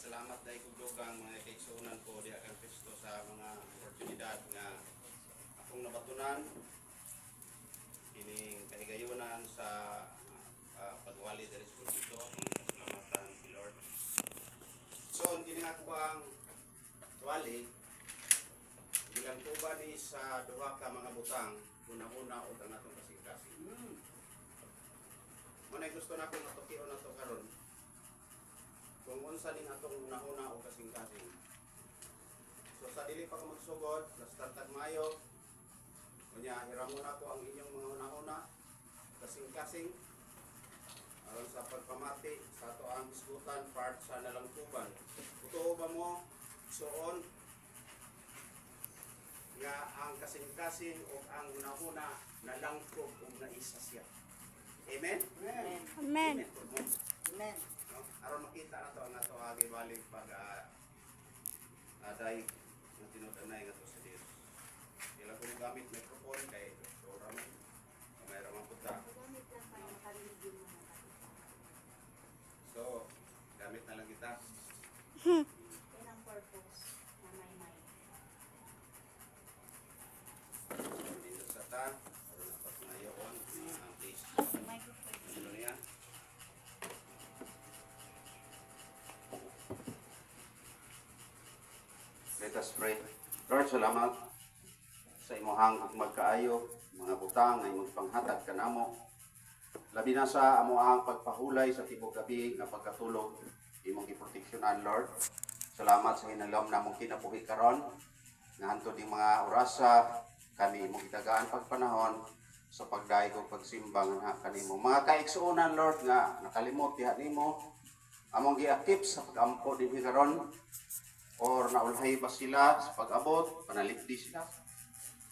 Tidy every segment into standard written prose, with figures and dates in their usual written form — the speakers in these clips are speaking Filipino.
Salamat dahil kugdugang mga kaigsunan ko di akan Kristo sa mga oportunidad nga akong nabatunan ining kahigayunan sa pagwali diri sa dito akong pasalamatan si Lord. So kini ako ang wali bilang ko ba ni sa duha ka mga butang una-una o ang atong kasing-kasing. Muna gusto na akong matukion na to karon. Kung unsa din atong una-una o kasing-kasing. So sa dili pa ko magsugod, start Mayo. Kunya hiramon ako ang inyong mga una-una kasing-kasing. Aron sa pagpamati sa ato ang isgutan part sa nalangkuban. Totoo ba mo suon nga ang kasing-kasing o ang una-una nalangkob o naisa siya. Amen? Amen. Amen. Amen. Aron makita na to ang ato balik pag aday ng tinudanay nga to sa Dios. Ila ko gamit microphone kay ora man may ramang punta. So, gamit na lang kita. Yan ang purpose na may. Dito sa ta, aron na pas mayon ang taste. Ano niya? Let us pray. Lord, salamat sa imuhang magkaayo, mga butang ay magpanghatag kanamo. Labi na sa amuang pagpahulay sa tibok gabi nga pagkatulog, imong giproteksyonan, Lord. Salamat sa hinalom na mong kinabuhi karon. Nga hantod yung mga orasa, kami imong itagaan pagpanahon sa pagdaig o pagsimbang nga kanimo. Mga kaigsuunan, Lord, nga nakalimot diha nimo, among giakip sa pagampo dinhi karon. Or naulhay ba sila sa pag-abot, panalipdi sila.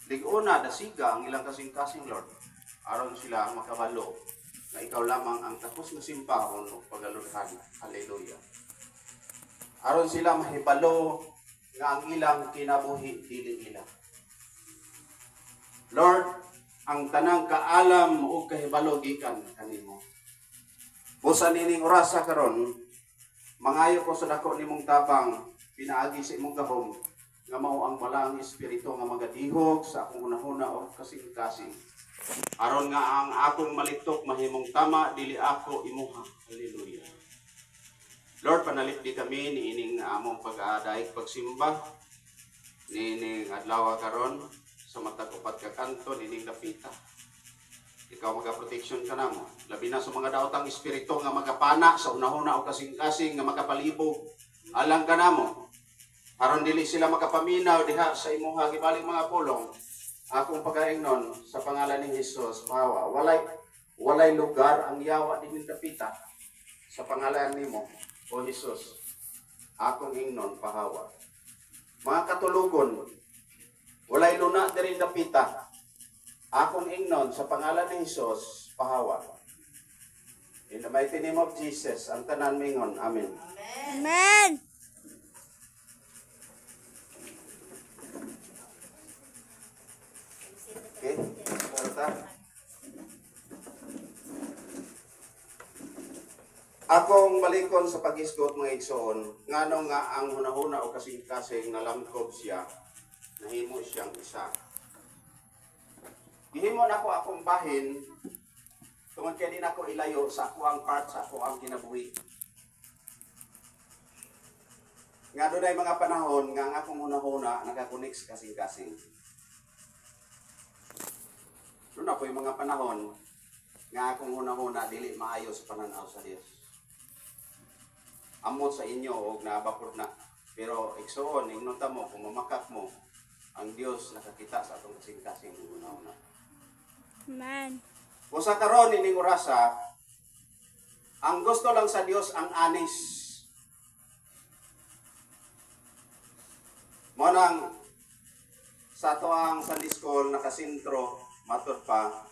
Liguna, dasiga ang ilang kasing-kasing, Lord. Aron sila makabalo na ikaw lamang ang tapos na simbahon o pagalunhan. Hallelujah. Aron sila mahibalo nga ang ilang kinabuhi dili ila. Lord, ang tanang kaalam o kahibalo gikan kanimo. Busa nining orasa karon, mangayo ko sa dako nimong tabang pinaagi sa imong gahom nga mao ang balang espiritu nga magadihog sa akong hunahuna o kasing-kasing. Aron nga ang akong malitok mahimong tama dili ako imuha. Hallelujah. Lord, panalit di kami ni ining among pag-aadaig pagsimba nining adlaw karon sa matag upat ka kanto nining dapita. Ikaw magaproteksyon ka namo. Labi na sa mga daotang espiritu nga magapana sa unahuna o kasing-kasing nga magapalibog alang ka namo. Aron dili sila makapaminaw diha sa imuha gibaling mga pulong. Akong pagaingnon sa pangalan ni Jesus, mawa walay lugar ang yawa dinhi dapita. Sa pangalan nimo, O Jesus, akong ingnon pahawa. Mga katulugon, walay luna diri dapita. Akong ingnon sa pangalan ni Jesus, pahawa. In the mighty name of Jesus, ang tanan mingon. Amen. Amen. Okay, Marta. Akong malikon sa pag-isgot mga igsoon, ngano nga ang hunahuna o kasing-kasing nalangkob siya, nahimo siyang isa. Gihimo na ako akong bahin, tungod kaya din ako ilayo sa ako ang part, sa ako ang kinabuhi. Nga doon ay mga panahon nga ang akong hunahuna nakakunik sa kasing-kasing. Doon ako yung mga panahon nga akong hunahuna dili maayo sa pananaw sa Dios. Amot sa inyo og nabapod na. Pero igsoon ingnon ta mo kung mamakak mo ang Dios nakakita sa atong kasing-kasing hunahuna. Amen. Kung sa karon ining orasa, ang gusto lang sa Dios ang anis. Mo nang sa ato ang Sunday School nakasintro matud pa,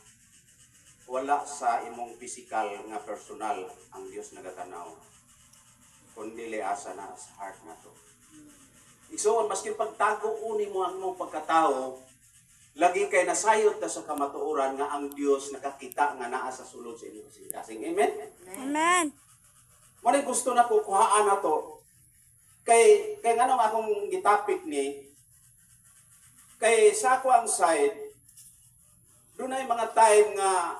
wala sa imong physical nga personal ang Dios nagatanaw. Kundi asa na sa heart na to. Igsoon, maski pagtago uni mo ang imong pagkatao, Lagi kay nasayot ta sa kamatuoran nga ang Dios nakakita nga naa sa sulod sa inyong kasing-kasing. Amen? Amen. Mo rin gusto na ko kuhaan na to. Kay nganong akong gitapik ni kay sa ako ang side dunay mga time nga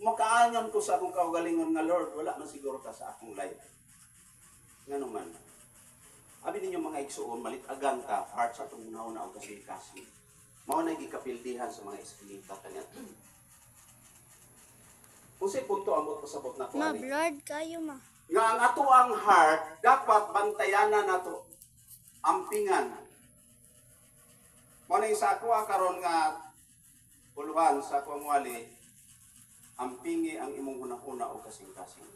makaanyam ko sa akong kaugalingon nga Lord, wala man siguro ta sa akong life. Ngano man. Abi ninyo mga igsuon, malitagan ta, heart sa itong una-una o kasing-kasing. Mao na gikapildihan sa mga eskwelita kanya. Kung sa'y punto ang pasabot na ko Ma, ani. blood kayo ma. Nga ang ato ang heart, dapat bantayanan nato ampingan. Mao na sa ako karon nga puluhan sa akong wali, ampingi ang imong hunahuna o kasing-kasing.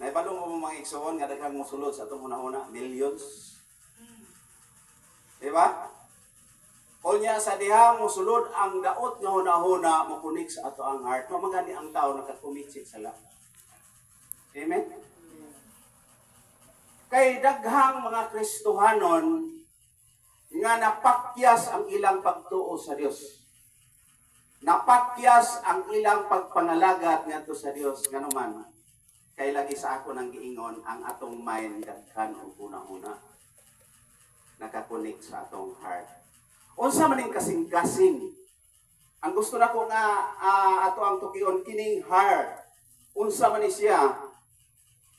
Naibalong mo mga igsoon nga daghang mosulod sa atong hunahuna, millions. Diba? Kunya sa diha mosulod ang daot nga hunahuna mokunik sa ato ang heart. Mamagani ang tao nakakumitsit sa lahat. Amen? Kay daghang mga Kristohanon nga napakyas ang ilang pagtuo sa Dios. Napakyas ang ilang pagpangalagat ngadto sa Dios nganuman. Kay lagi sa ako nang giingon ang atong mind daghan og una-una nakakunik sa atong heart. Unsa man ning kasing-kasing? Ang gusto nako nga ato ang tukion kining heart. Unsa man ni siya?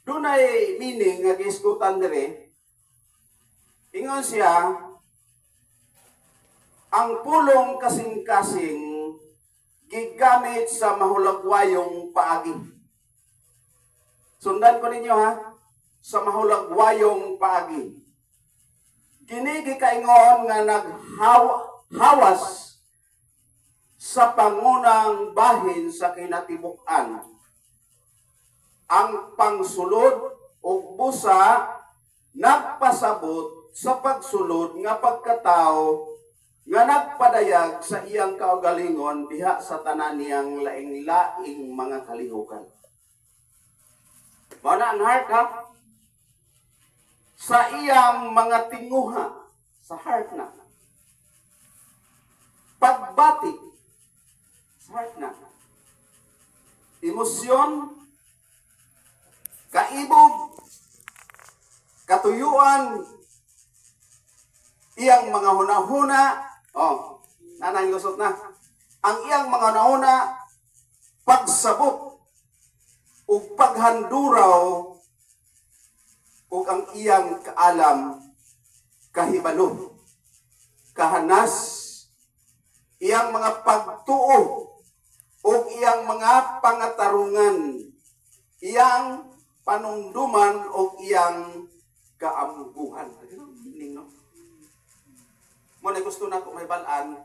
Dunay meaning nga gisgutan dire. Ingon siya ang pulong kasing-kasing gigamit sa mahulagwayong paagi. Sundan ko ninyo ha, sa mahulagwayong paagi. Kini gikaingon nga naghawas sa pangunang bahin sa kinatibuk-an. Ang pangsulod o busa nagpasabot sa pagsulod nga pagkatao nga nagpadayag sa iyang kaugalingon diha sa tanan niyang laing-laing mga kalihukan. Mao na ang heart ha? Sa iyang mga tinguha sa heart na. Pagbati sa heart na. Emosyon, kaibog, katuyuan, iyang mga hunahuna, nanang lusot na. Ang iyang mga hunahuna, pagsabot, o paghanduraw, o ang iyang kaalam, kahibalo, kahanas, iyang mga pagtuo, o iyang mga pangatarungan, iyang panungduman, o iyang kaambuhan. No? Muna gusto na kung may balaan,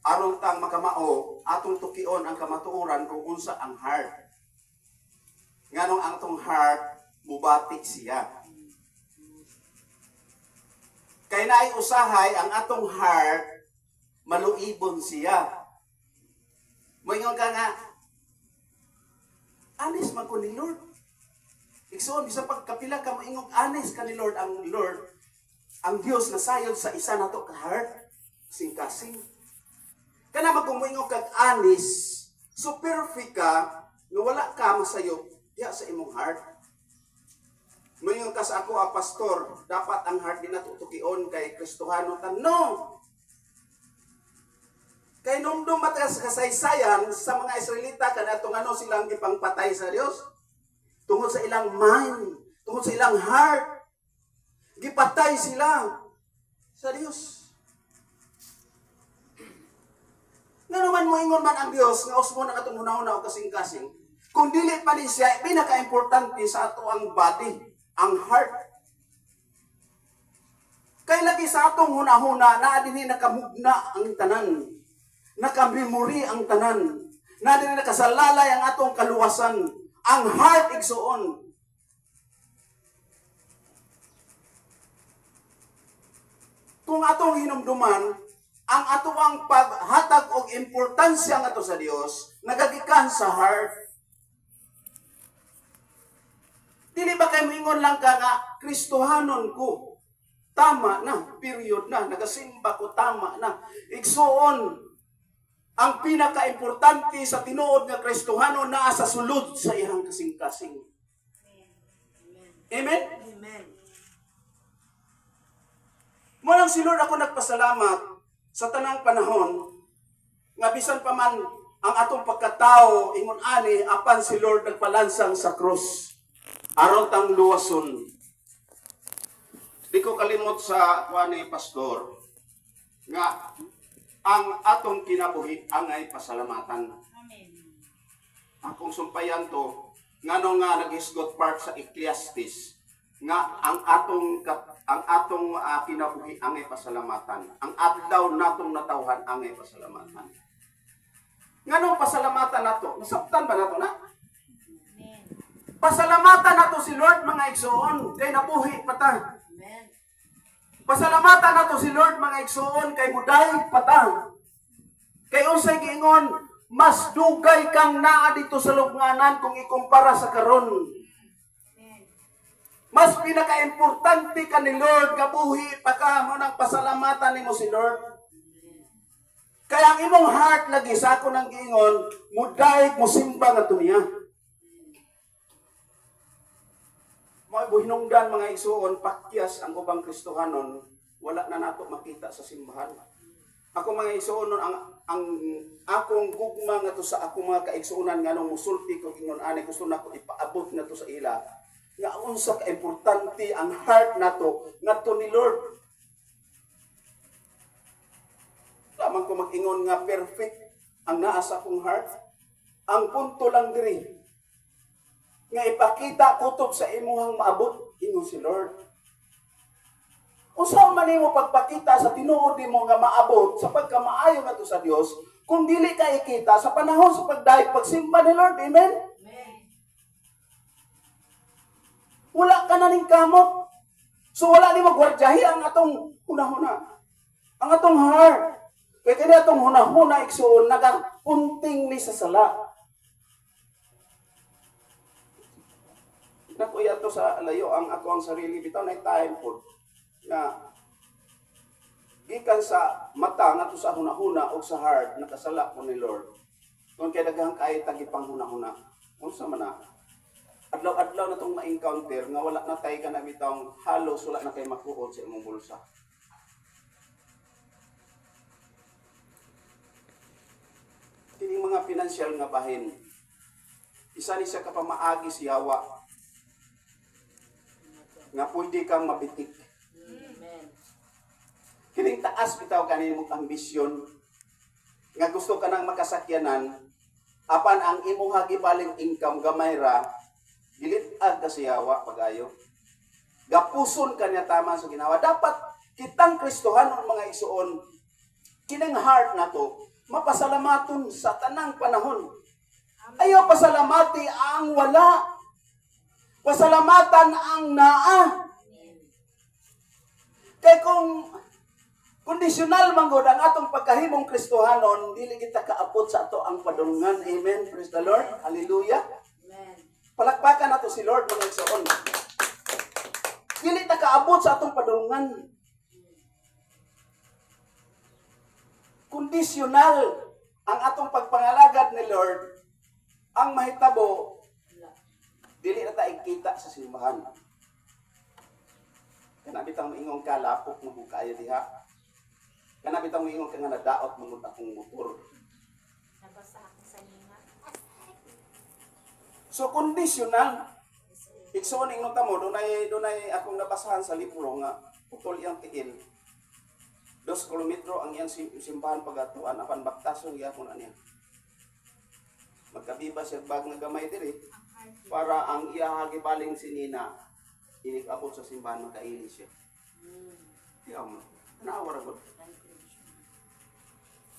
aron tang makamao, atong tukion ang kamatuoran kung unsa ang heart. Nganong ang atong heart, mubatik siya. Kay naay usahay ang atong heart, maluibon siya. Moingon ka nga, anis man ko ni Lord. Igsoon, bisa pagkapila ka moingog anis ka ni Lord, ang Dios na sayod sa isa nato ka heart, sing-kasing. Kana kung moingog kag anis, so perfect ka, nga wala ka masayop, diya sa imong heart. Moingon ka sa ako, pastor, dapat ang heart din natutukion kay Kristohano ta. No! Kay nung dumatas kasaysayan sa mga Israelita, kanatong ano silang gipangpatay sa Dios? Tungod sa ilang mind, tungod sa ilang heart, gipatay sila sa Dios. Nga naman moingon man ang Dios, nga usmo na katong una-una o kasing-kasing, kung dili pa ni siya, pinaka-importante sa ato ang body, ang heart. Kay lagi sa atong huna-huna, na din nakamugna ang tanan, nakamemory ang tanan, na din nakasalalay ang atong kaluwasan, ang heart igsuon. Kung atong hinumduman, ang atuang paghatag og importansya nga to sa Dios, nagagikan sa heart. Dili ba kay moingon lang ka nga Kristohanon ko? tama na, period na, nagasimba ko, tama na. Igsuon, ang pinaka-importante sa tinuod nga Kristohano naa sa sulod sa iyang kasing-kasing. Amen? Amen. Mulang si Lord ako nagpasalamat sa tanang panahon nga bisan pa man ang atong pagkatao ingon ani apan si Lord nagpalansang sa krus aron tang luwason. Di ko kalimot sa kuha ni pastor nga ang atong kinabuhi angay pasalamatan. Amen. Akong sumpayan to ngano nga nag-isgot part sa Ecclesiastes nga ang atong kinabuhi angay pasalamatan. Ang adlaw natong natawhan angay pasalamatan. Nganong pasalamatan nato? Nasabtan ba nato na? Amen. Pasalamatan nato si Lord mga igsoon kay nabuhi pata. Amen. Pasalamatan nato si Lord mga igsoon kay muday pata. Kay unsay giingon, mas dugay kang naa dito sa lubnganan kung ikumpara sa karon. Amen. Mas pinaka-importante ka ni Lord kabuhi pa ka mo nang pasalamatan nimo si Lord. Kaya ang imong heart lagi sa ako nang giingon, muday mo simba nga niya. Mga buhinungdan mga isuon, pakyas ang ubang Kristohanon, wala na nato makita sa simbahan. Ako mga isuon, ang akong gugma nga to sa akong mga kaigsuunan nga nung musulti ko ingon ani gusto na ko ipaabot na to sa ila. Nga unsa ka importante ang heart nato ngadto ni Lord. Lamang ko mag-ingon nga perfect ang naa sa akong heart. Ang punto lang diri nga ipakita kutob sa imuhang maabot ingon si Lord. Usa man nimo pagpakita sa tinuod nimo nga maabot sa pagkamaayo ngadto sa Dios kung dili ka ikita sa panahon sa pagdaig pagsimba ni Lord. Amen. Amen. Wala ka na ning kamot. So wala nimo gwardyahi ang atong hunahuna. Ang atong heart. Kaya kini atong hunahuna igsuon nagapunting ni sa sala. Nakuya to sa layo ang ako ang sarili bitaw na time po na gikan sa mata ngadto sa hunahuna o sa heart nakasala ko ni Lord. Kung kay daghang kay tagipang hunahuna. Unsa man na? Adlaw-adlaw na tong ma-encounter nga wala na tay ka na bitawng halos wala na kay makuot sa imong bulsa. Kining mga financial nga bahin. Isa ni siya kapamaagi si Yawa nga pwede kang mabitik. Amen. Kining taas bitaw kanin mong ambisyon nga gusto ka nang makasakyanan apan ang imong hagibaling income gamay ra gilitag ka si Yawa pagayo. Gapuson ka niya tama sa ginawa. Dapat kitang Kristohanon mga isuon kining heart nato mapasalamaton sa tanang panahon. Ayaw pasalamati ang wala. Pasalamatan ang naa. Kaya kung kondisyonal manggod ang atong pagkahimong Kristohanon, dili kita kaabot sa ato ang padulungan. Amen. Praise the Lord. Hallelujah. Amen. Palakpakan nato si Lord mga igsoon. Dili ta kaabot sa atong padulungan. Kondisyonal ang atong pagpangalagad ni Lord, ang mahitabo, dili na tayo kita sa simbahan. Kanabitang maingong ka, lapok mo kung kaya diha. Kanabitang maingong ka nga nadaot mo akong motor. Nabasa ako sa linga. So, kondisyonal. Iksuon ingong tamo, dunay akong nabasahan sa libro nga, putol iyang tiil. 2 kilometro ang iyang simbahan pagatuan, apan baktason iya kung ano yan. Magkabiba siya bag nga gamay diri para ang iya hagibaling sinina inig-abot sa simbahan makaili siya. Tiyaw mo, naawara ko.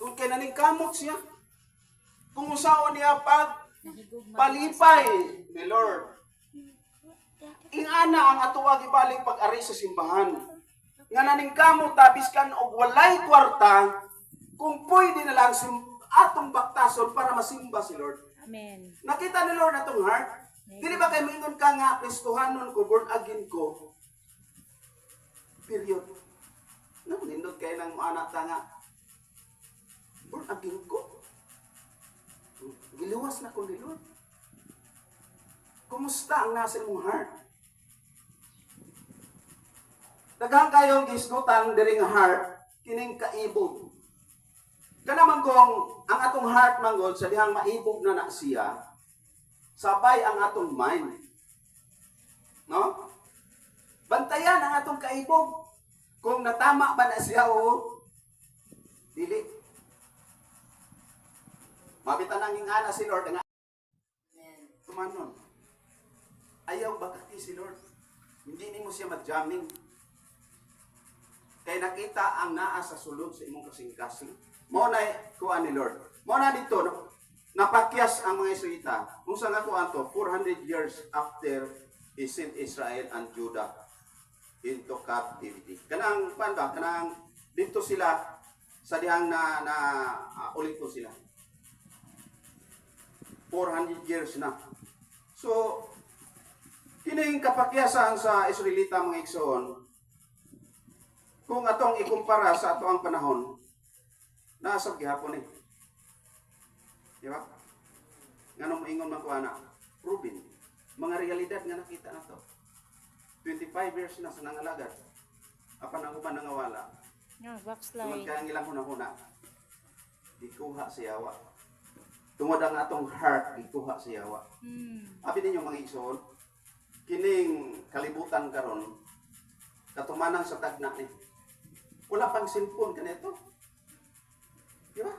Kung kinaning kamot siya, kung usaon niya pag palipay ni Lord, ingana ang atuwa gibaling pag-ari sa simbahan. Nga naning kamot tabis kan og walay kwarta kung pwede na lang atong baktason para masimba si Lord. Amen. Nakita ni Lord atong heart. Dili ba kay moingon ka nga Kristohanon ko, born again ko? Period. No, nindot kayo ng mga anak tanga. Born again ko. Giluwas na ko ni Lord. Kumusta ang nasa mong heart? Daghang kayong gisgutan diri nga heart kining kaibog. Kanaman kung ang atong heart manggod sa dihang maibog na siya, sabay ang atong mind. No? Bantayan ang atong kaibog. Kung natama ba na siya o dili. Mabitan ang ingana si Lord nga. Tumanon. Ayaw bakati si Lord. Hindi ni mo siya mag-jamming. Kaya nakita ang naa sa sulod sa imong kasing-kasing. Mo na kuan ni Lord. Mo na dito, no? Napakyas ang mga Israelita. Kung saan ako anto, 400 years after he sent Israel and Judah into captivity. Kanang panda, kanang dito sila sa dihang ulit ko sila. 400 years na. So, kining kapakyasan sa Israelita mga igsoon, kung atong ikumpara sa ato ang panahon, nasa gihapon eh. Di ba? Nga nung ingon man ko anak, proven. Mga realidad nga nakita na to. 25 years na sa nangalagad. Apan ang upan nangawala. No, Tungod backslide. kaya ang ilang hunahuna, ikuha si Yawa. Tungod ang atong heart, ikuha si Yawa. Abi ninyo mga igsoon, kining kalibutan karon, katumanang sa tagna ni. Wala pang cellphone kanito. Di ba?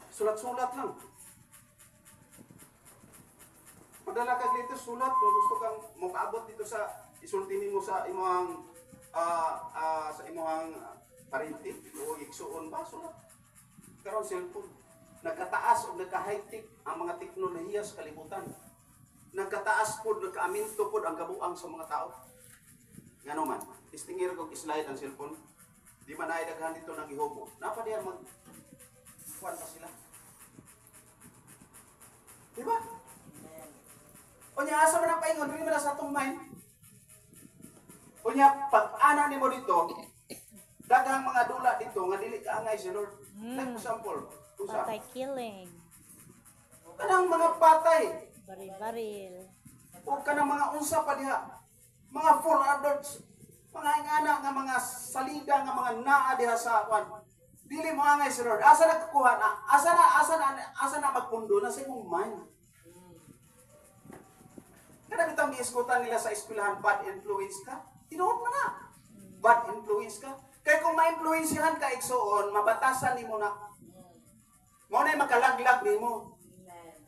Sulat-sulat lang. Padala ka dito sulat kung gusto kang makaabot dito sa isulti mo sa imong sa imong parinti o igsuon ba sulat. Karon cellphone. Nagkataas o nagka-high-tech ang mga teknolohiya sa kalibutan. Nagkataas po, nagka-aminto po ang kabuang sa mga tao. Ngano man, istingir kong slide ang cellphone. Di man ay daghan dito ng ihobo. Napa diyan kuwan pa sila. Di ba? O niya, asa man ang paingon, hindi mo na sa atong mind. O niya, pag-ana ni mo dito, daghang mga dula dito, nga dili ka angay si Lord. Like example, usa. Patay killing. Kanang mga patay, Baril-baril. o kanang mga unsa pa diha, mga full adults, mga ingana nga mga salida nga mga naa diha sa kwan. Dili mo angay si Lord. Asa na kukuha na? Asa na magpundo na sa imong mind. Kada bitang giisgutan nila sa eskwelahan, bad influence ka. Tinuod mo na. Bad influence ka. Kaya kung ma-influensyahan ka igsoon, mabatasan nimo na. Mo na makalaglag nimo.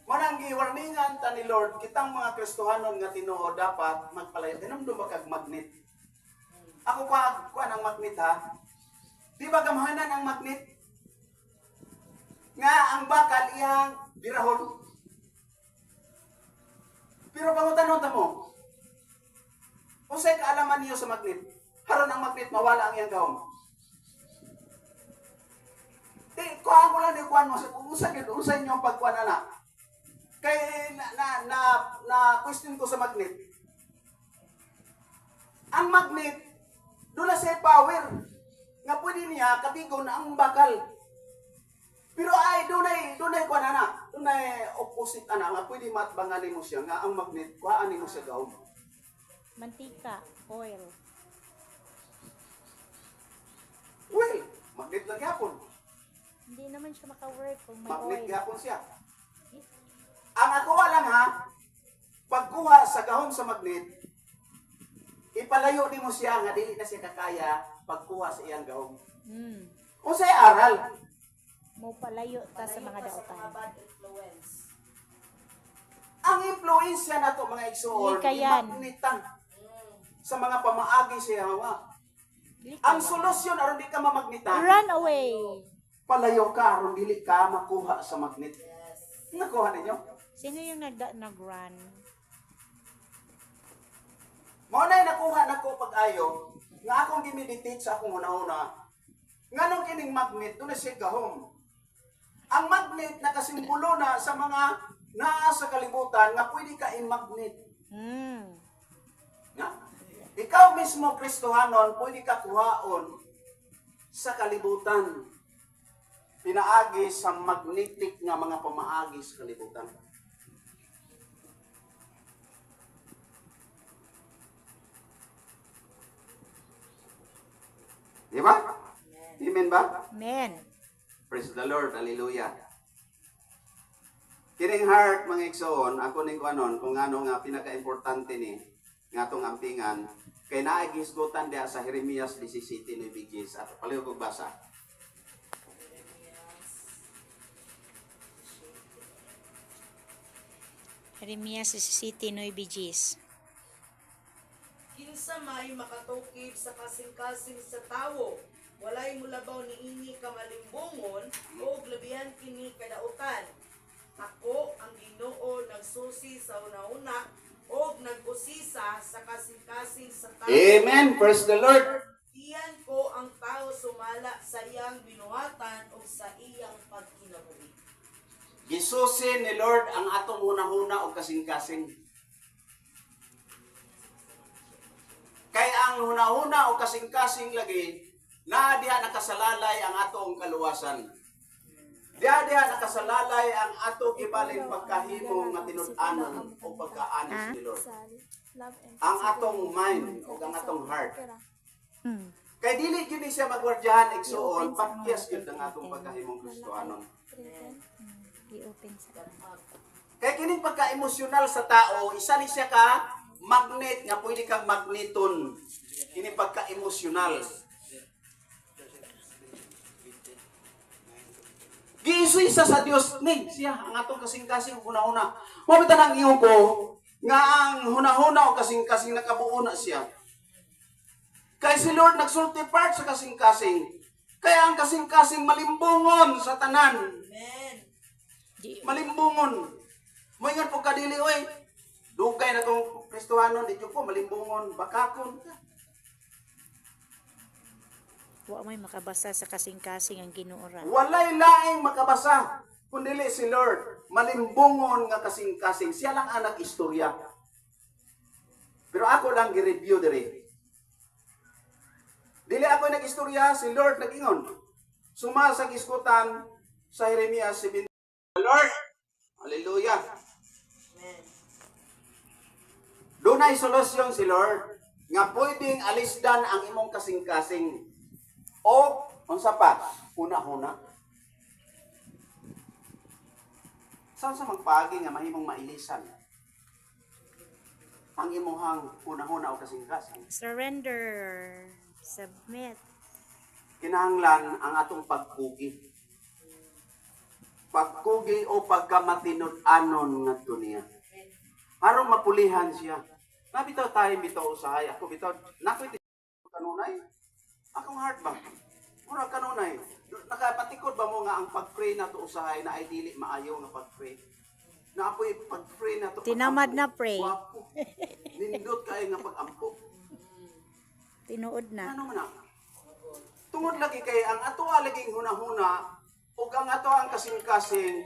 Mo nang giwarningan ta ni Lord, kitang mga Kristohanon nga Tinoo dapat magpalayo. Dinumdum ba kag magnet? Ako kuan ang magnet ha. Di ba gamahanan ang magnet? Nga ang bakal iyang birahon. Pero pangutan mo, unsay kaalaman niyo sa magnet? Haron ang magnet mawala ang iyang gahom. Kuhaan ko lang ni kuhaan mo, usay niyo ang pagkuhan na. Kay na question ko sa magnet. Ang magnet, doon na siya power. Nga pwede niya kabigo na ang bakal. Pero ay doon ay kuan ana, doon ay opposite ana nga pwede matbangan mo siya nga ang magnet kuhaan mo siya gahom. Mantika. Oil. Well, magnet lang yapon. Hindi naman siya maka-work kung may Magnet oil. yapon siya. Ang ako lang ha, pagkuha sa gahom sa magnet, ipalayo ni mo siya nga dili na siya kakaya pagkuha sa iyang gahom. Unsay aral? Mo palayo ta sa mga dautan. Ang influensya nato mga igsoon, Likayan. imagnetan sa mga pamaagi sa Yawa. Ang solusyon aron di ka mamagnetan, Run away. palayo ka aron dili ka makuha sa magnet. Nakuha ninyo? Sino yung nag-run? Mao na nakuha nako pag-ayo nga akong gimeditate sa akong una-una. Nganong kining magnet dunay siya gahom. Ang magnet nakasimbolo na sa mga naa sa kalibutan nga pwede ka i-magnet. Nga? Ikaw mismo, Kristohanon, pwede ka kuhaon sa kalibutan. Pinaagi sa magnetic nga mga pamaagi sa kalibutan. Di ba? Amen ba? Amen. Praise the Lord. Hallelujah. Kining heart, mga igsoon, ako ning kuanon, kung ano nga pinaka-importante ni, nga itong ampingan, kay naigisgutan diya sa Jeremias 17:9 at paliw kong basa. Jeremias 17:9. Kinsa may makatukib sa kasing-kasing sa tawo, walay mulabaw niini ka malimbungon o labihan kini kadautan. Ako ang Ginoo nagsusi sa una-una o nag-usisa sa kasing-kasing sa tawo. Amen. Praise the Lord. Iyan ko ang tao sumala sa iyang binuhatan o sa iyang pagkinabuhi. Gisusin ni Lord ang atong hunahuna o kasing-kasing. Kay ang hunahuna o kasing-kasing lagi, na diha nakasalalay ang atong kaluwasan. Diha nakasalalay ang atong ibalin pagkahimo nga tinud-anon o pagkaanis ni Lord. Ang atong mind o ang atong heart. Hmm. Kay dili gyud ni siya magwardyahan igsuon, pakyas gyud ang atong pagkahimong Kristohanon. I-open sa Kaya kining pagka-emosyonal sa tao, isa ni siya ka magnet nga pwede kang magneton. Kining pagka-emosyonal. Giisoy sa Dios ni siya ang atong kasing-kasing una-una. Mabitan ang iyo ko nga ang hunahuna o kasing-kasing nakabuo na siya. Kay si Lord nagsulti part sa kasing-kasing. Kaya ang kasing-kasing malimbungon sa tanan. Amen. Malimbungon. Moingon po kadili oy. Dugay na tong Kristohanon di po malimbungon, bakakon. Wa may makabasa sa kasing-kasing ang Ginoo. Walay laing makabasa kundi si Lord. Malimbungon nga kasing-kasing. Siya lang ang nag-istorya. Pero ako lang gi-review diri. Dili ako nag-istorya, si Lord nag-ingon. Suma sa giskutan sa Jeremias 17. Lord, hallelujah. Amen. Doon ay solusyon si Lord nga pwedeng alisdan ang imong kasing-kasing. O, unsa pa? Huna-huna. Saan sa magpagi nga mahimong mailisan? Ang imong huna-huna o kasing-kasing. Surrender. Submit. Kinahanglan ang atong pagkugi. Pagkugi o pagkamatinud-anon nga niya. Aron mapulihan siya. Nabitaw tayo bitaw usahay. Ako bitaw, nakoy kanunay. Akong heart ba? Mura kanunay. Nakapatikod ba mo nga ang pag-pray na to usahay na ay dili maayo nga pag-pray? Na apoy pag-pray na to. Tinamad na pray. Wapo. Nindot kayo nga pag-ampo. Tinuod na. Ano man na? Tungod lagi kay ang ato laging huna-huna ug ang ato ang kasing-kasing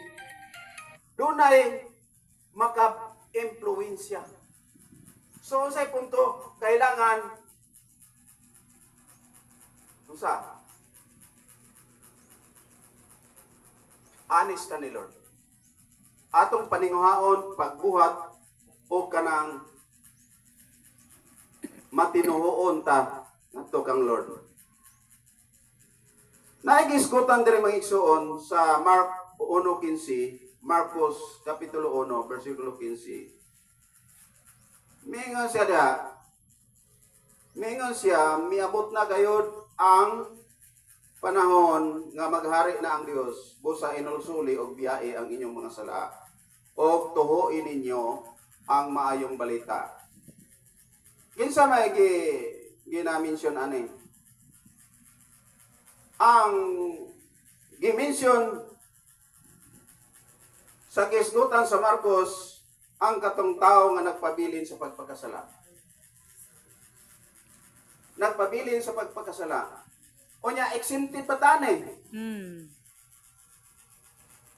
dunay maka-impluwensya. So unsay punto? Kailangan usa honest ni Lord. Atong paninguhaon pagbuhat o kanang matinuhoon ta ngadto kang Lord. Naigisgutan diri mga igsuon sa Mark 1:15, Marcos kapitulo 1 bersikulo 15. Mingon siya miabot na gayud ang panahon nga maghari na ang Dios busa inulsuli og biyae ang inyong mga sala og tuhoin ninyo ang maayong balita. Kinsa may ginamention ani? Ang gimension sa kisgutan sa Marcos ang katong tao nga nagpabilin sa pagpakasala. Nagpabilin sa pagpakasala. Unya exempted pa tani.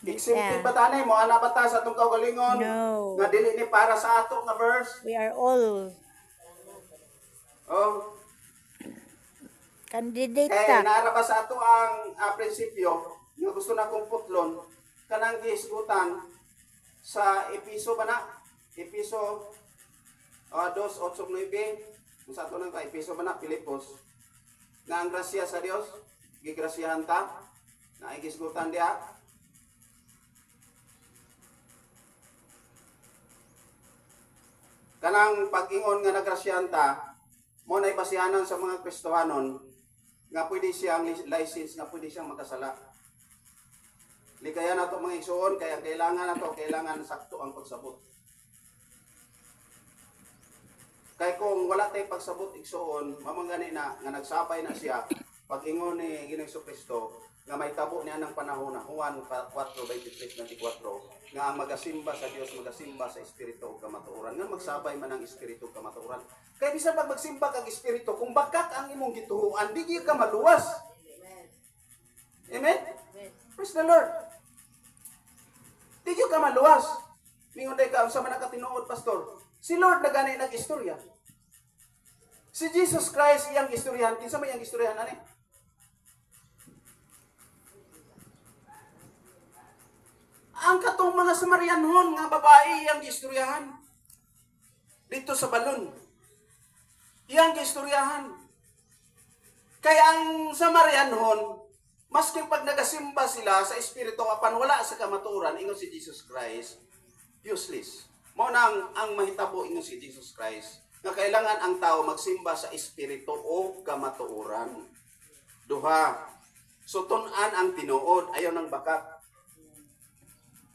Exempted pa tani mo ana ba ta sa atong kaugalingon? No. Nga dili ni para sa ato nga verse. We are all Oh, Candidate kay ta. naara ba sa ato ang prinsipyo nga gusto na kong putlon kanang gihisgutan sa Episo ba na? Episo 2:8-9 kung sa ato nang Episo ba na? Pilipos nga ang grasya sa Dios gigrasyahan ta na ay gisgutan diha. Kanang pag-ingon nga nagrasyahan ta mo na ibasihanan sa mga Kristohanon nga pwede siyang license nga pwede siyang makasala. Ligaya na to mga igsoon kaya kailangan sakto ang pagsabot. Kay kung wala tay pagsabot igsoon, mamangani na nga nagsabay na siya pag-ingon ni Ginoong Kristo nga may tabo niya ng panahon na Juan 4:23-24 nga ang magasimba sa Dios, magasimba sa Espiritu ug kamatuoran, nga magsabay man ang Espiritu ug kamatuoran. Kaya bisan pag magsimba kag Espiritu, kung bakak ang imong gituhuan, di gyud ka maluwas. Amen? Praise the Lord. Di gyud ka maluwas. Mingon day ka unsa man nakatinuod pastor? Si Lord na gani nag-istorya. Si Jesus Christ iyang istoryahan, kinsa may iyang istoryahan ani? Ang katong mga Samarianhon nga babae iyang istoryahan dito sa balon. Iyang istoryahan. Kaya ang Samarianhon, maski pag nagasimba sila sa Espiritu apan wala sa kamatuoran, ingon si Jesus Christ, useless. Mao nang ang mahitabo ingon si Jesus Christ nga kailangan ang tao magsimba sa Espiritu o kamatuoran. Duha. So tun-an ang tinuod, ayaw ng bakak.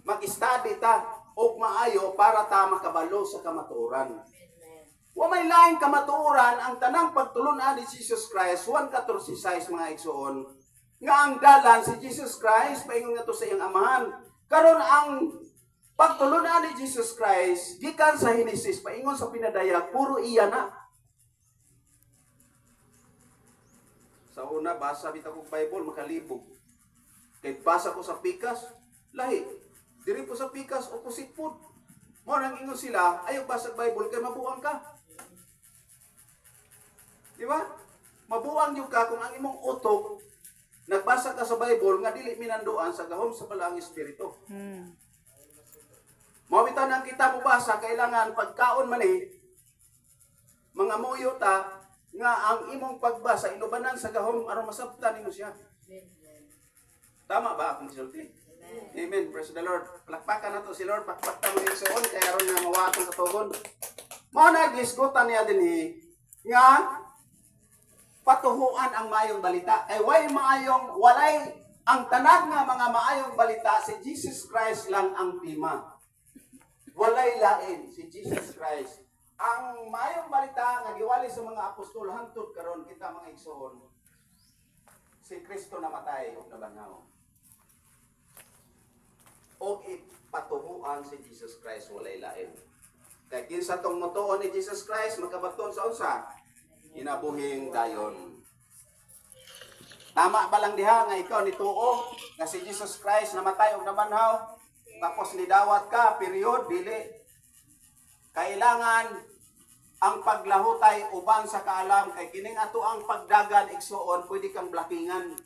Mag-study ta og maayo para ta makabalo sa kamatuoran. Wa may laing kamatuoran ang tanang pagtulunan ni Jesus Christ, 1:14 mga igsoon, nga ang dalan si Jesus Christ paingon nga to sa iyang amahan. Karon ang pagtulunan ni Jesus Christ gikan sa Henesis paingon sa pinadayag, puro iya na. Sa una basa bitaw kog Bible makalibog. Kay basa ko sa Pikas, lahi. Diri po sa Pikas, opposite po. Mo nang ingon sila, ayaw basag Bible kay mabuang ka. Di ba? Mabuang yung ka kung ang imong utok nagbasa ka sa Bible nga dili minanduan sa gahom sa balaang espiritu. Mao bitaw nang kita mo basa kailangan pagkaon man mga muyo ta nga ang imong pagbasa inubanan sa gahom aron masabtan nimo siya. Tama ba akong gisulti? Amen. Praise the Lord. Palakpakan nato si Lord. Pakpakta mo yung suon. Kaya ron nga mawatong katugon. Mga nag-isgutan niya din nga patuhuan ang maayong balita. Kay walay ang tanan nga mga maayong balita, si Jesus Christ lang ang tema. Walay lain si Jesus Christ. Ang maayong balita nga giwali sa mga apostol hangtod karon kita mga igsoon. Si Kristo namatay ug nabanhaw. O ipatuhuan si Jesus Christ walay lain. Kaya kinsa tong motuon ni Jesus Christ magkabaton sa unsa? Inabuhing dayon. Tama ba lang diha nga ikaw nituo nga si Jesus Christ namatay og nabanhaw tapos nidawat ka period dili. Kailangan ang paglahutay uban sa kaalam kay kining ato ang pagdagan igsuon pwede kang blakingan.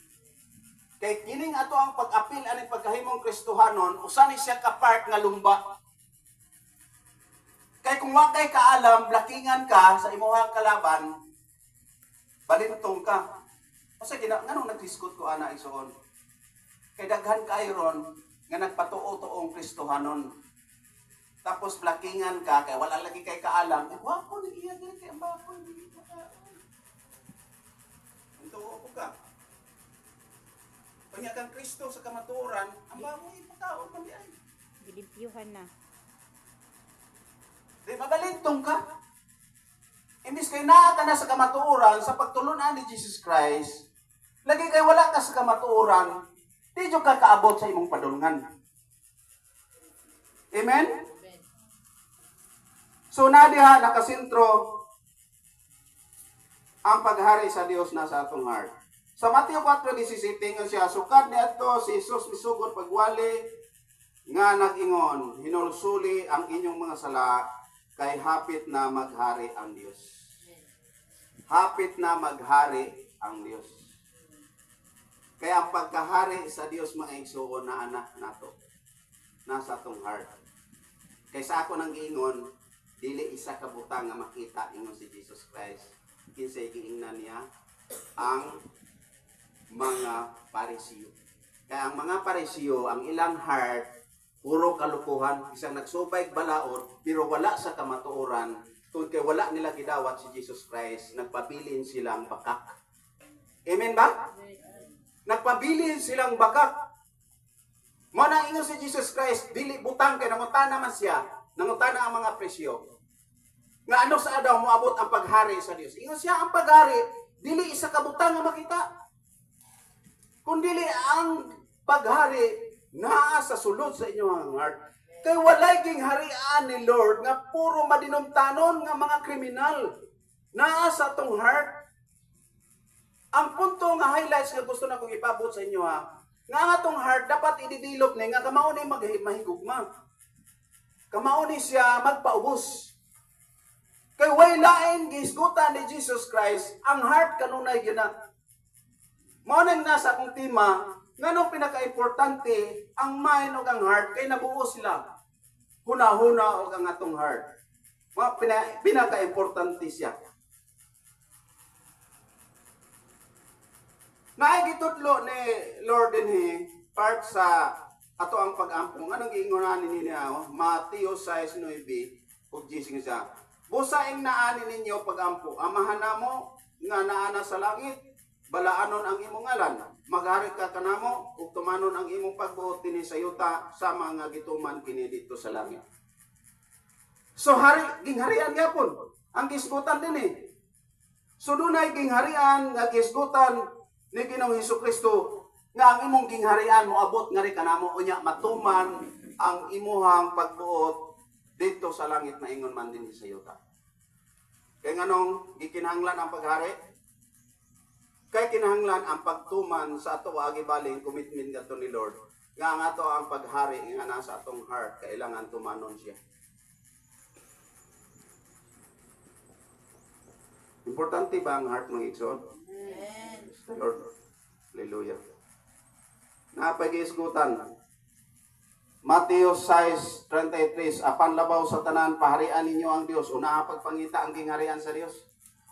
Kay kining ato ang pag-apil ani pagkahimong Kristohanon, usa ni siya ka part nga lumba. Kay kung wa kay kaalam, blakingan ka sa imong kalaban, balintong ka. Kasi nganong nagdiskut ko ana igsoon. Kay daghan kay ron nga nagpatuo-tuong Kristohanon. Tapos blakingan ka kay wala lagi kay kaalam, wa ko ni iya diri kay ambako ni. Tuo ko ka. Kanya kang Kristo sa kamatuoran, ang bago ipataon man diay. Bilimpyuhan na. Di mabalintong ka. Imbis kay naa ka na sa kamatuoran, sa pagtulunan ni Jesus Christ, lagi kay wala ka sa kamatuoran, di jud ka kaabot sa imong padulngan. Amen? So na diha nakasentro ang paghari sa Dios na sa atong heart. Sa Mateo 4:17 nga siya sukad niadto si Jesus misugod pagwali nga nag-ingon, hinulsuli ang inyong mga sala kay hapit na maghari ang Dios. hapit na maghari ang Dios. Kaya ang pagkahari sa Dios mga igsoon na anak nato nasa atong heart. Kaysa ako nang giingon, dili isa ka butang nga makita ingon si Jesus Christ. Kinsay giingnan niya ang mga Parisiyo. Kaya ang mga Parisiyo, ang ilang heart puro kalukuhan, isang nagsubay balaod, pero wala sa kamatuoran, tungkol kay wala nila gidawat si Jesus Christ, nagpabilin silang bakak. Amen ba? Nagpabilin silang bakak. Mo nang ingon si Jesus Christ, dili butang kay nangutana man siya, nangutana ang mga presyo. Nga ano sa daw moabot ang paghari sa Dios. Ingon siya ang paghari, dili isa ka butang nga makita. Kundili ang paghari naa sa sulod sa inyong heart. Kay walay ging harian ni Lord nga puro madinumtanon nga mga kriminal. Naa sa tong heart. Ang punto nga highlights nga gusto na kong ipabot sa inyo nga nga tong heart dapat i-develop ni nga kamao ni mahigugma. Kamao ni siya magpaubos. Kay way lain gisgutan ni Jesus Christ ang heart kanunay gina. Mao nang nasa akong tema nganong pinaka-importante ang mind ug ang heart kay nabuo sila. Huna-huna og ang atong heart. Mga pinaka-importante siya. Naigitudlo ni Lord dinhi part sa ato ang pag-ampong. Anong giingonan ni niya? Mateo 6:9 ug 10 siya. Busaing naani ninyo pag-ampo. Amahan namo nga naana sa langit. Balaanon ang imong ngalan, maghari ka kanamo ug tumanon ang imong pagbuot dinhi sa yuta sama nga gituman kini dito sa langit. So gingharian gyapon ang gisgutan dinhi. So dunay gingharian nga gisgutan ni Ginoong Hesukristo nga ang imong gingharian moabot ngari kanamo unya matuman ang imuhang pagbuot dito sa langit na ingon man dinhi sa yuta. Kay nganong gikinahanglan ang paghari? Kay kinahanglan ang pagtuman sa ato agibaling commitment kadto ni Lord. Nga ang ato ang paghari nga nasa atong heart kailangan tumanon siya. Importante ba ang heart mga igsoon? Amen. Lord, hallelujah. Napag-iisgutan. Mateo 6:33 apan labaw sa tanan paharian ninyo ang Dios. Unaha pagpangita ang gingharian sa Dios.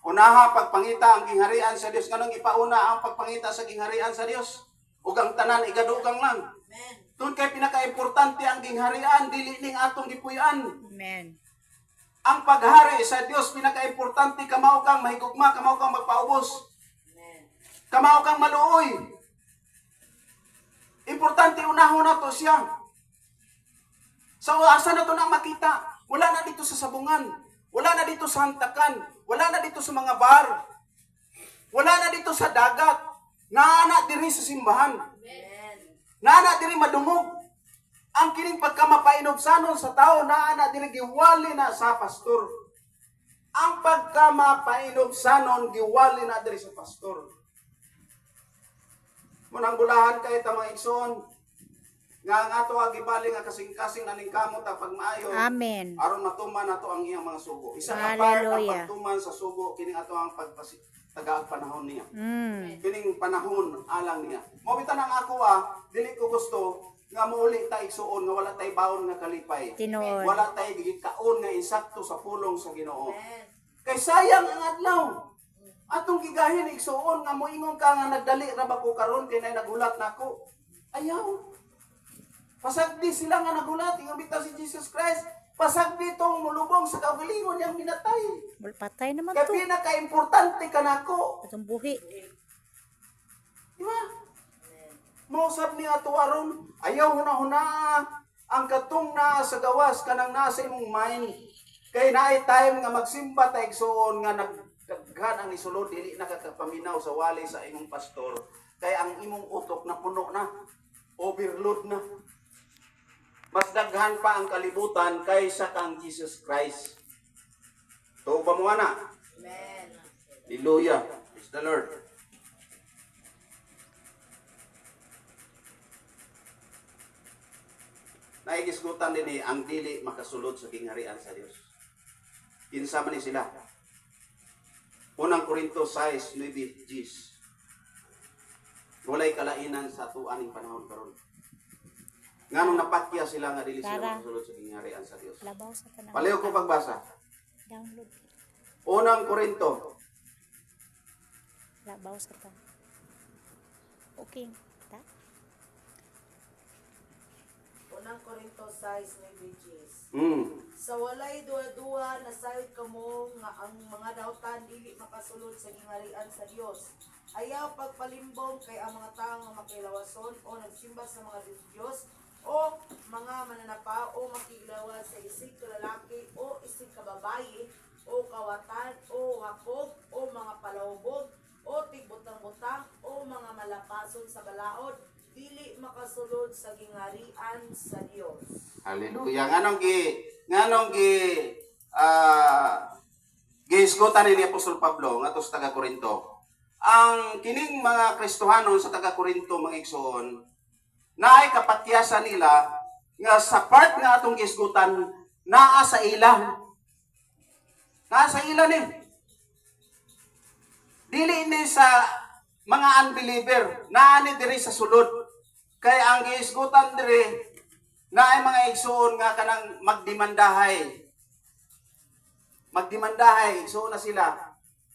Unaha pagpangita ang gingharian sa Dios. Kanang ipauna ang pagpangita sa gingharian sa Dios. Ug ang tanan igadugang lang. Amen. Tun kay pinaka-importante ang gingharian dili ning atong gipuy-an. Amen. Ang paghari sa Dios pinaka-importante kamao kang mahigugma, kamao kang magpaubos. Amen. Kamao kang maluoy. Importante unahon na to siya. Sa asa na to na makita. Wala na dito sa sabungan. Wala na dito sa hantakan. Wala na dito sa mga bar. Wala na dito sa dagat. Naana diri sa simbahan. Amen. Naana diri madungog. Ang kining pagkamapainog-sanon sa tao, naana diri giwali na sa pastor. Ang pagkamapainog-sanon giwali na diri sa pastor. Munang bulahan kay ta mga igsoon. Nga ang ato agibali nga kasing-kasing aning kamot ang pagmaayo. Amen. Aron matuman nato ang iyang mga sugo. Isa ka part ang Hallelujah. pagtuman sa sugo kining ato ang tagaag panahon niya. Mm. Kining panahon alang niya. Mo bitan ang ako dili ko gusto nga muuli ta igsuon nga wala tay baon nga kalipay. Tinuod. Wala tay gikaon nga insakto sa pulong sa Ginoo. Amen. Kay sayang ang adlaw. Atong gigahin igsuon nga moingon ka nga nagdali ra ba ko karon kay nay nagulat nako. Ayaw. Pasagdi sila nga nagulat, ingon bitaw si Jesus Christ. Pasagdi tong mulubong sa kaugalingon niyang minatay. Patay naman Kaya to. pinaka-importante ka nako. Atong buhi. Di ba? Mausap ni ato aron, ayaw huna-huna ang katong na sa gawas kanang nasa imong mind. Kay naay time nga magsimba ta igsoon nga nagdaghan ang isulod dili nakakapaminaw sa wali sa imong pastor. Kay ang imong utok na puno na, overload na. Mas daghan pa ang kalibutan kaysa kang Jesus Christ. Tuo ba mo ana? Amen. Hallelujah. Praise the Lord. Naigisgutan din ang dili makasulod sa gingharian sa Dios. Kinsa man ni sila? Unang Korinto 6, 9, 10. Walay kalainan sa tuaning panahon karon. Nganong napakya sila nga dili sila Tara. makasulod sa gingharian sa Dios. Labaw sa tanang. Paliw ko pagbasa. Download. Unang Korinto. Labaw sa tanang. Okay. Ta? Unang Korinto 6, 9. Mm. Sa walay duwa-duwa nasayod kamo nga ang mga dautan dili makasulod sa gingharian sa Dios. Ayaw pagpalimbong kay ang mga tao nga makilawason o nagsimba sa mga Diyos o mga mananapa o makilawas sa isig kalalaki o isig kababayi o kawatan o hakog o mga palawbog o tigbutang-butang o mga malapason sa balaod dili makasulod sa gingharian sa Dios. Hallelujah. Nganong gihisgutan ni Apostol Pablo ngadto sa taga Korinto. Ang kining mga Kristohanon sa taga Korinto mga igsoon, naay kapatyasan nila nga sa part nga atong gihisgutan naa sa ila. Naa sa ila ni. Dili ni sa mga unbeliever, naa ni diri sa sulod. Kay ang gihisgutan diri naay mga igsoon nga kanang magdemandahay. Magdemandahay, igsoon na sila.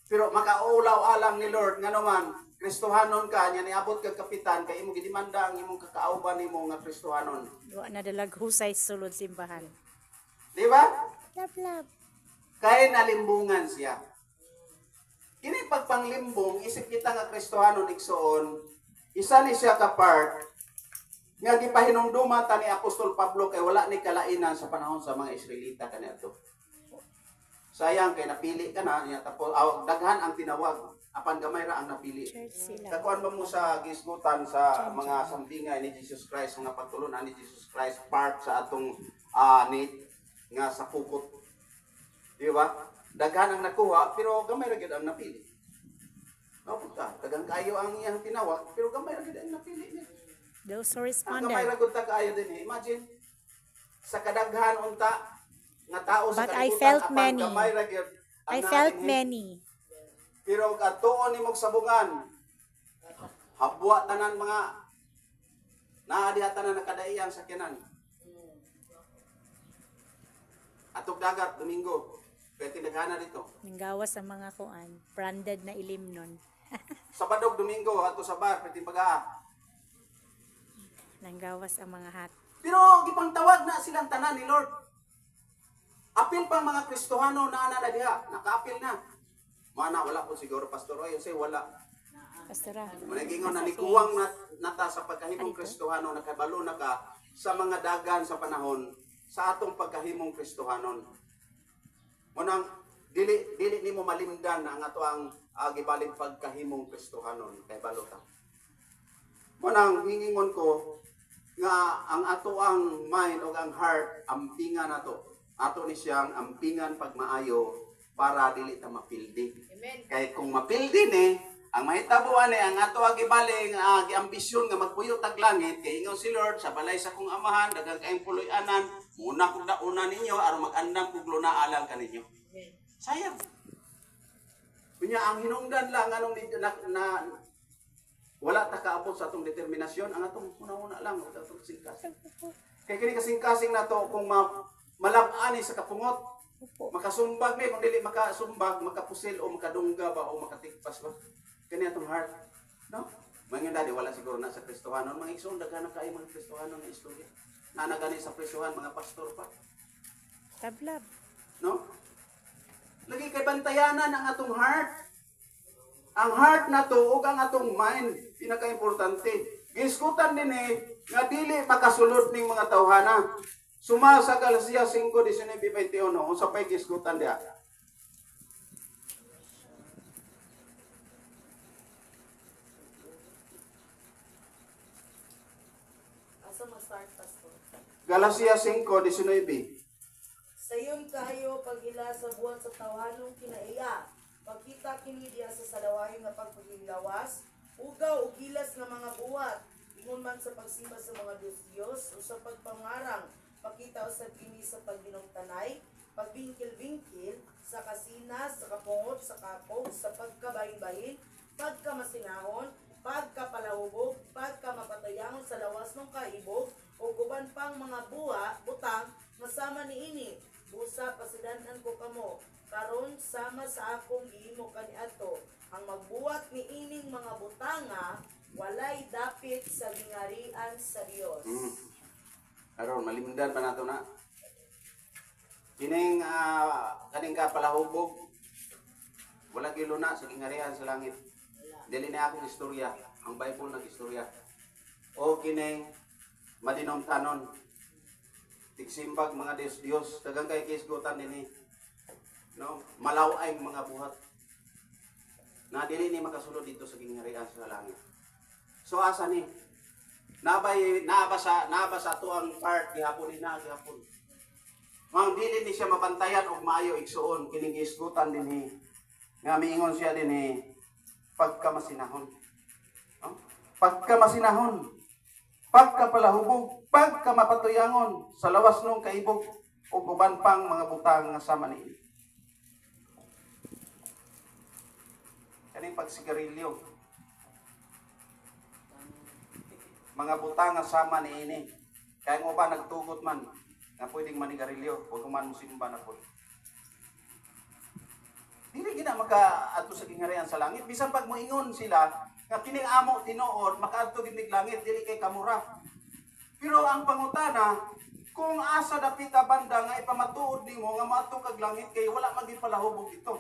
Pero makaulaw alam ni Lord nga naman, Kristohanon ka, nya niabot kag kapitan kay imo gidemanda ang imong kakauban nimo nga Kristohanon. Wa na dalag husay sulod simbahan. Di ba? Love. Kay nalimbungan siya. Kini pagpanglimbong isip kita nga Kristohanon igsoon, isa ni siya ka part nga gipahinumduman ta ni Apostol Pablo kay wala ni kalainan sa panahon sa mga Israelita kaniadto. Sayang kay napili ka na niya tapos daghan ang tinawag apan gamay ra ang napili. Church sila. Kakuan ba mo sa gisgutan sa mga sambingay ni Jesus Christ nga pagtulunan ni Jesus Christ part sa atong need nga sa pukot. Di ba? Daghan ang nakuha pero gamay ra gyud ang napili. Napunta, daghang kayo ang iyang tinawag pero gamay ra gyud ang napili niya. Those who Ang gamay ra responded. gyud ta kaayo din eh. Imagine sa kadaghan unta nga tao sa But I kalibutan, felt apan many. gamay ra gyud ang I felt naadinhi. many. Pero katuon nimong sabungan, habwa tanan mga naadiha tanan nakadaiyang sakyanan. Atog dagat Domingo, kaya tindaghana dito. Nanggawas sa mga kuan. Branded na ilimnon. Sabadog Domingo ato sa bar pwede pagaa. Nanggawas ang mga hat. Pero gipangtawag na silang tanan ni Lord. Apil pang mga Kristohano na ana na diha, nakaapil na. Mana wala po siguro pastor oy, say wala. Pastora. Managingon na nikuwang nata sa pagkahimong Kristohano, nakabalo na ka sa mga dagan sa panahon sa atong pagkahimong Kristohanon. Munang dili nimo malimdan ang ato ang gibaling pagkahimong Kristohanon kay balota. Munang hingingon ko nga ang ato ang mind o ang heart ampingan nato. Ato ni siyang ampingan pagmaayo para dili ta mapildi. Amen. Kay kung mapildi ni ang mahitabuan ni ang ato gibaling giambisyon nga magpuyo tag langit kay ingon si Lord sa balay sa kong amahan daghang kaayong puloy-anan muna kog dauna ninyo aron mag-andam kog lunaalang kaninyo. Amen. Sayang. Kunya ang hinungdan lang anong na wala ta kaabot sa atong determinasyon ang atong una-una lang sa atong kasing-kasing. Kay kini kasing-kasing nato kung malab-ani sa kapungot, makasumbag ni kung dili makasumbag, makapusil o makadungga ba o makatikpas ba. Kani atong heart, no? Mga dadi wala siguro na sa Kristohanon, mga igsoon daghan na kay mga Kristohanon nga istorya. Na nagani sa presyuhan mga pastor pa, Tablab. no? Lagi kay bantayanan ang atong heart. Ang heart na to ug ang atong mind pinaka-importante. Giskutan din nga dili makasulod ning mga tawhana. Suma sa Galacias 5:19-21 unsa pay giskutan diha? Asa mag-start pastor? Galacias 5:19. Sayon kayo paghila sa buwan sa tawhanong kinaiya. Pagkita kini diya sa sadawayon nga pagpaginglawas, ugaw ug gilas nga mga buwat, ingon man sa pagsimba sa mga Diyos o sa pagpangarang, pakita usab kini sa pagginungtanay, pagbingkil-bingkil, sa kasinas, sa kapungot, sa kapog, sa pagkabahin-bahin, pagkamasinahon, pagkapalahubog, pagkamapatayangon sa lawas ng kaibog, o guban pang mga butang, masama niini, busa pasidanan ko kamo, karon sama sa akong gihimo kaniadto, ang magbuhat ni ining mga butanga, walay dapit sa gingarian sa Dios. Karon malimdan pa nato na. Kining kaning kapalahubog wala kay luna sa gingarian sa langit. Dili na akong istorya, ang Bible nag-istorya. O kining madinom-tanon. Tigsimbag mga Dios, dagang kay kisgutan nini. No, malaway mga buhat. Na dili ni makasulod dito sa gingarian sa langit. So asa ni? Nabasa to ang part gihapon gihapon. Mang dili ni siya mabantayan og maayo igsuon kining gisgutan dinhi. Nga miingon siya dinhi pagkamasinahon. No? Pagkamasinahon. Pagkapalahubog, pagkamapatuyangon sa lawas nung kaibog ug uban pang mga butang nga sama niini. Kaning pagsigarilyo. Mga butang nga sama niini. Kaya mo ba nagtugot man nga pwedeng manigarilyo o kuman musimba na po. Dili gina maka-adto sa gingarian sa langit. Bisan pag moingon sila nga kining amo tinuod makaadto gid nig langit dili kay kamura. Pero ang pangutana kung asa dapita banda nga ipamatuod nimo nga maadto kag langit kay wala man gyud palahubog dito.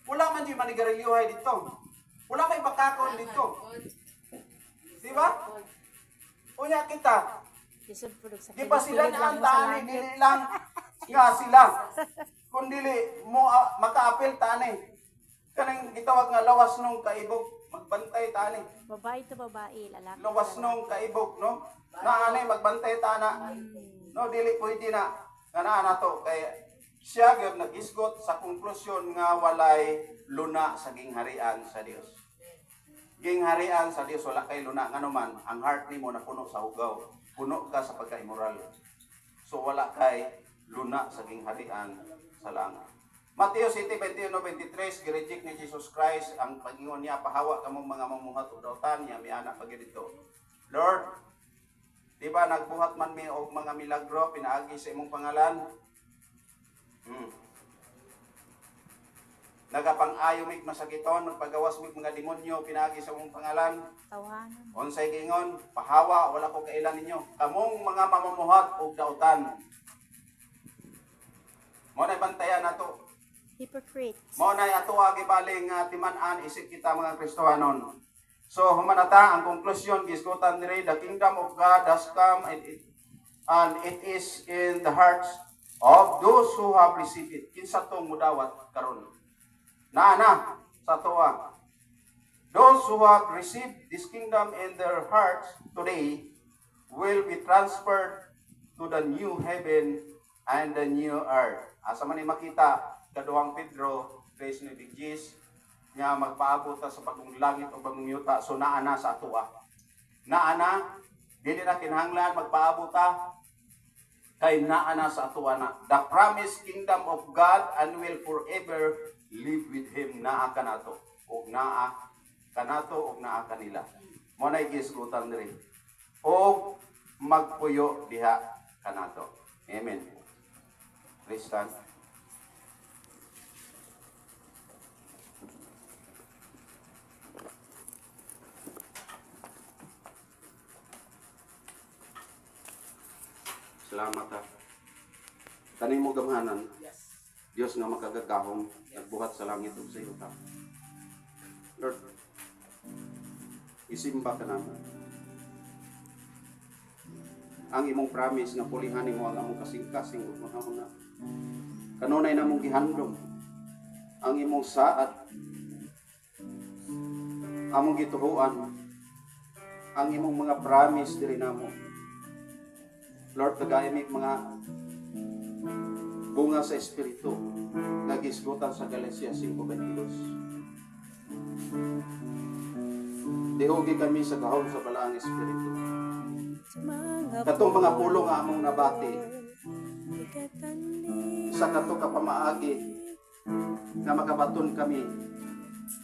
Wala man gyud manigarilyohay dito. Wala kay bakakon dito. Di ba? Unya kita, Lisod po sa di pa sila kilig lang na mo sa tani, langit. dili lang nga sila. Kung dili mo maka-apel tani. Kanang gitawag nga lawas nung kaibog, magbantay tani. Babae to babae, lalaki. Lawas nung kaibog, no? Naanay magbantay tana. No, dili pwede na. Nga na to kay siya gyud nag-isgot sa konklusyon nga walay luna sa gingharian sa Dios. Gingharian sa Dios wala kay luna ngano man ang heart nimo napuno sa hugaw. Puno ka sa pagka-immoral. So wala kay luna sa gingharian sa langit. Mateo 7:21-23 gireject ni Jesus Christ ang pagingon niya pahawa kamong mga mamuhat ug dautan niya miana pag dito. Lord, di ba nagbuhat man mi og mga milagro pinaagi sa imong pangalan? Nagapang-ayo mig masakiton magpagawas mig mga demonyo pinaagi sa imong pangalan. Tawanan. Unsay gingon, pahawa wala ko kailan ninyo. Kamong mga mamumuhat ug dautan. Mo na bantayan nato. Hypocrites. Mo na ato gibaling timan-an isip kita mga Kristohanon. So humanata ang konklusyon gisgutan diri the kingdom of God has come and it is in the hearts of those who have received it. Kinsa tong mudawat karon? Na sa tuwa. Those who have received this kingdom in their hearts today will be transferred to the new heaven and the new earth. Asa man ni makita kaduhang Pedro, Grace ni Bigis, nga magpaabot ta sa bagong langit o bagong yuta, so naana sa atoa. Naana, dili na kinahanglan magpaabot ta, kay naana sa atoa na. The promised kingdom of God and will forever live with Him. Naa ka nato, o naa kanato, o naa kanila. Mo na igisgutan rin. O magpuyo diha kanato. Amen. Please stand. Salamat ha. Kanin mo gamhanan. Diyos nga makagagahom, nagbuhat sa langit ug sa yuta. Lord, isimba ka naman. Ang imong promise nga pulihan mo ang among kasing-kasing ug mahuna. Kanunay namong gihandom ang imong saad, among gituhuan, ang imong mga promise diri namo. Lord, kagayamig mga bunga sa Espiritu nagisgutan sa Galacia 5:22. Dihugi kami sa gahom sa balaang Espiritu. Katong mga pulong nga among nabati, Sa kato ka pamaagi nga makabaton kami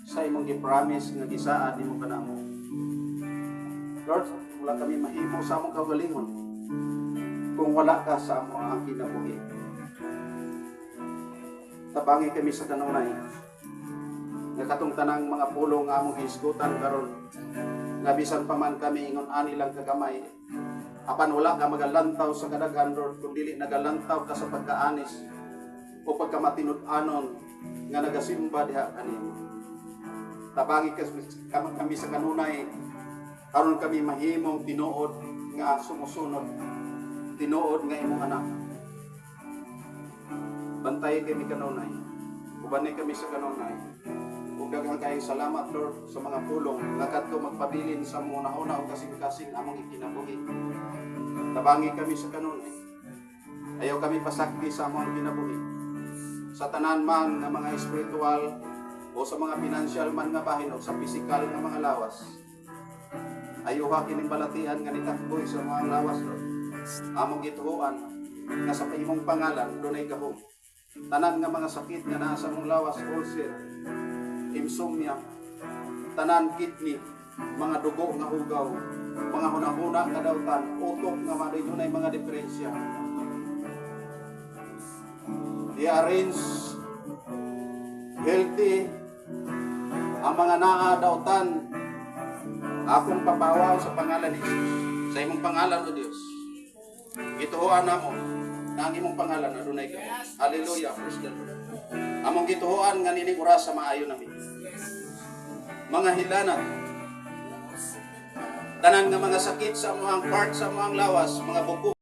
sa imong gi-promise nga gisaad nimo kanamo. Lord, wala kami mahimo sa among kaugalingon kung wala ka sa among ang kinabuhi. Tabangi kami sa kanunay nga katong tanang mga pulong nga among hisgutan karon nga bisan pa man kami ingon ani lang kagamay apan wala ka magalantaw sa kadaghan, Lord, kung dili nagalantaw ka sa pagkaanis o pagkamatinud-anon nga nagasimba diha kanimo. Tabangi kami sa kanunay aron kami mahimong tinuod nga sumusunod, tinuod nga imong anak. Bantay kami kanunay, ubanay kami sa kanunay. Ug daghang kayong salamat, Lord, sa mga pulong nga kadto magpabilin sa munahuna o kasing-kasing among ikinabuhi. Tabangi kami sa kanunay. Ayaw kami pasakti sa among kinabuhi. Sa tanan man nga mga espiritual o sa mga financial man nga bahin o sa physical nga mga lawas. Ayuha kining balatian nga nitakboy sa mga lawas, Lord. Among gituhuan nga sa imong pangalan dunay gahom. Tanan nga mga sakit nga naa sa among lawas, ulcer, insomnia, tanan kidney, mga dugo nga hugaw, mga hunahuna nga dawtan, utok nga madunay mga diferensya. I-arrange healthy ang mga naa dawtan. Akong papawaw sa pangalan ni Jesus. Sa imong pangalan, O Dios. Gituhuan namo na ang imong pangalan adunay ka. Hallelujah, praise the Lord. Among gituhuan nga nining oras sa maayo namin. Mga hilanat, tanan nga mga sakit sa among part sa among lawas, mga buko